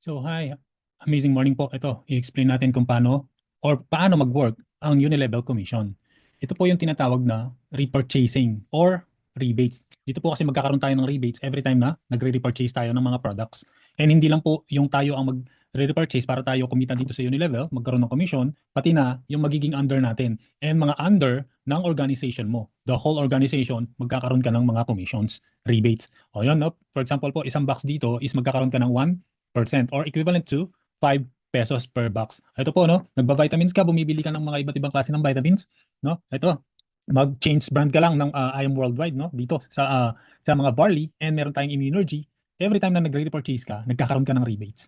So, hi. Amazing morning po. Ito, i-explain natin kung paano mag-work ang unilevel commission. Ito po yung tinatawag na repurchasing or rebates. Dito po kasi magkakaroon tayo ng rebates every time na nagre-repurchase tayo ng mga products. And hindi lang po yung tayo ang mag-repurchase para tayo kumita dito sa unilevel, magkaroon ng commission, pati na yung magiging under natin and mga under ng organization mo. The whole organization, magkakaroon ka ng mga commissions, rebates. O yun, no? For example po, isang box dito is magkakaroon ka ng 1% or equivalent to 5 pesos per box. Ito po, no? Nagba-vitamins ka, bumibili ka ng mga iba't ibang klase ng vitamins, no? Ito, mag-change brand ka lang ng I am worldwide, no? Dito sa mga barley and meron tayong immunology. Every time na nagre-repurchase ka, nagkakaroon ka ng rebates.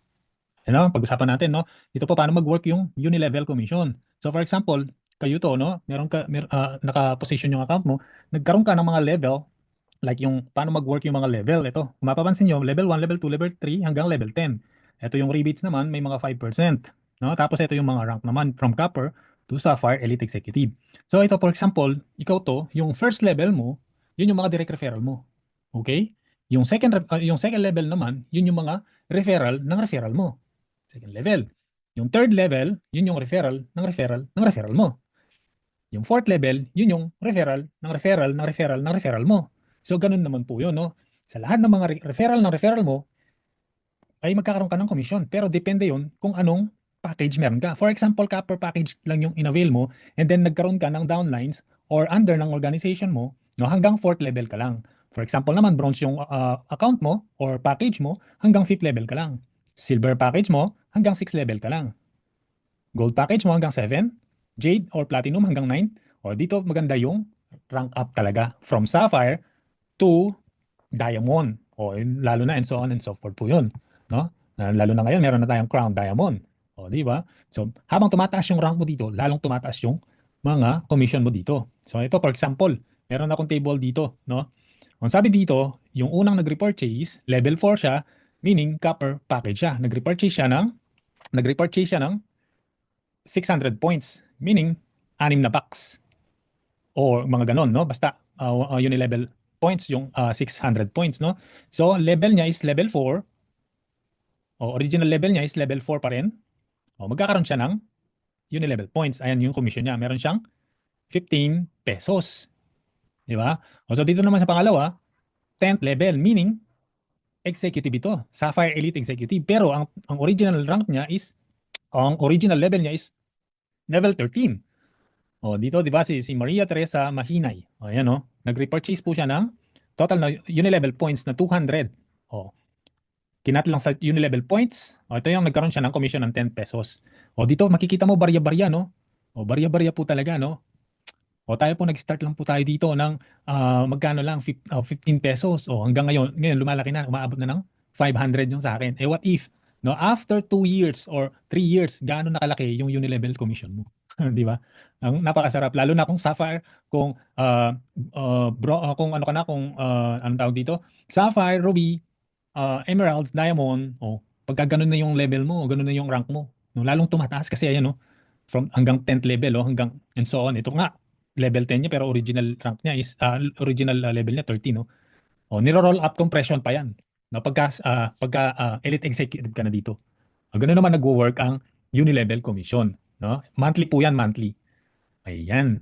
Ano, pag-usapan natin, no? Ito po paano mag-work yung unilevel commission. So for example, kayo to, no? Naka-position yung account mo, nagkaroon ka ng mga level like yung paano mag-work yung mga level. Ito, kung mapapansin nyo, level 1, level 2, level 3 hanggang level 10. Ito yung rebates naman, may mga 5%. No? Tapos ito yung mga rank naman from Copper to Sapphire Elite Executive. So ito for example, ikaw to, yung first level mo, yun yung mga direct referral mo. Okay? Yung second level naman, yun yung mga referral ng referral mo. Second level. Yung third level, yun yung referral ng referral ng referral mo. Yung fourth level, yun yung referral ng referral ng referral ng referral mo. So, ganun naman po yun, no? Sa lahat ng mga referral ng referral mo, ay magkakaroon ka ng commission. Pero depende yun kung anong package meron ka. For example, copper package lang yung inavail mo, and then nagkaroon ka ng downlines or under ng organization mo, no, hanggang fourth level ka lang. For example naman, bronze yung account mo or package mo, hanggang fifth level ka lang. Silver package mo, hanggang sixth level ka lang. Gold package mo hanggang 7, Jade or Platinum hanggang 9, o dito maganda yung rank up talaga from Sapphire to Diamond. O lalo na and so on and so forth po yun. No? Lalo na ngayon, meron na tayong Crown Diamond. O di ba? So habang tumataas yung rank mo dito, lalong tumataas yung mga commission mo dito. So ito for example, meron akong table dito. No? Ang sabi dito, yung unang nag-repurchase, level 4 siya, meaning copper package siya. Nag-repurchase siya ng 600 points, meaning 6 na box or mga ganon, no? Basta unilevel points yung 600 points, no? So, level niya is level 4 o original level niya is level 4 pa rin. O, magkakaroon siya ng unilevel points. Ayan yung commission niya. Meron siyang 15 pesos. Di ba? O, so, dito naman sa pangalawa, 10th level, meaning executive ito. Sapphire Elite Executive. Pero ang original rank niya is, ang original level niya is level 13. Oh, dito 'di ba si Maria Teresa Mahinay. Oh, ayan oh. Nag-repurchase po siya ng total na unilevel points na 200. Oh, kinat lang sa unilevel points. Oh, ito yung nagkaroon siya ng commission ng 10 pesos. Oh, dito makikita mo barya-barya no. Oh, barya-barya po talaga no. O tayo po nag-start lang po tayo dito ng magkano lang 15 pesos. O hanggang ngayon lumalaki na, umaabot na ng 500 yung sa akin. Eh what if, no, after 2 years or 3 years, gaano nakalaki yung unilevel commission mo? 'Di ba? Ang napakasarap lalo na kung Sapphire, kung kung ano ka na, kung anong tawag dito? Sapphire, Ruby, Emeralds, Diamond, pagka ganun na yung level mo, ganun na yung rank mo. No, lalong tumataas kasi ayan no, from hanggang 10th level hanggang and so on. Ito nga level 10 niya pero original rank niya is original level niya 13 no. Niro-roll up compression pa yan. No, pagka elite executive ka na dito. Ganun naman nagwo-work ang unilevel commission, no? Monthly po yan, monthly. Ayan.